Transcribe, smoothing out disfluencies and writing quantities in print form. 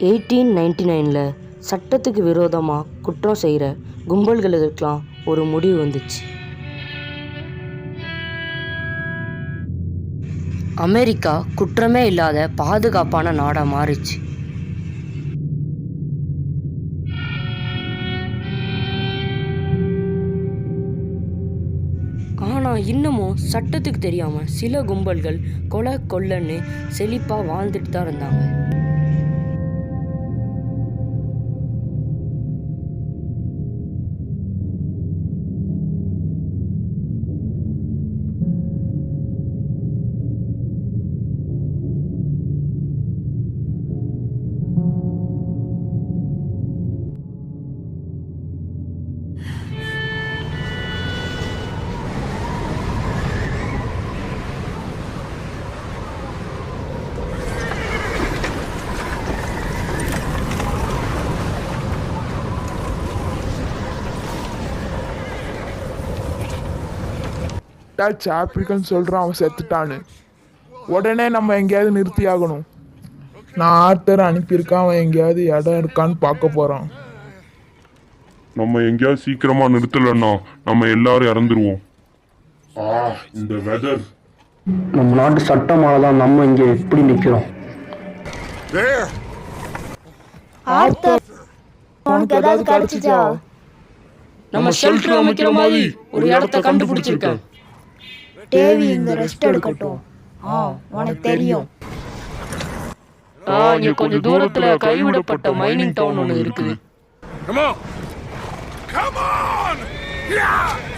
1899 சட்டத்துக்கு விரோதமாக குற்றம் செய்கிற கும்பல்களுக்கெல்லாம் ஒரு முடிவு வந்துச்சு. அமெரிக்கா குற்றமே இல்லாத பாதுகாப்பான நாடாக மாறிச்சு. ஆனால் இன்னமும் சட்டத்துக்கு தெரியாமல் சில கும்பல்கள் கொலை கொள்ளன்னு செழிப்பாக வாழ்ந்துட்டு தான் இருந்தாங்க. ஆப்பிரிக்கன் சொல்றான் அவன் செத்துட்டான்னு. உடனே நம்ம எங்கேயாவது நிறுத்தி ஆகணும். நான் ஆர்த்தர் அனுப்பியிருக்கான், அவன் எங்கேயாவது இடம் இருக்கான்னு பார்க்க போறான். நம்ம எங்கேயாவது சீக்கிரமா நிறுத்தலன்னா நம்ம எல்லாரும் இறந்துருவோம். இந்த வெதர். நம்ம நாட்டு சட்டமாலதான் நம்ம இங்க எப்படி நிக்கிறோம். உனக்கு ஏதாவது கிடைச்சிச்சா? நம்ம ஷெல்டர் அமைக்கிற மாதிரி ஒரு இடத்த கண்டுபிடிச்சிருக்கேன். தேவி இங்க ரெஸ்ட் எடுக்கட்டும். உனக்கு தெரியும். இங்க கொஞ்சம் தூரத்துல கைவிடப்பட்ட மைனிங் டவுன் ஒன்று இருக்குது. Come on! Come on! Yeah!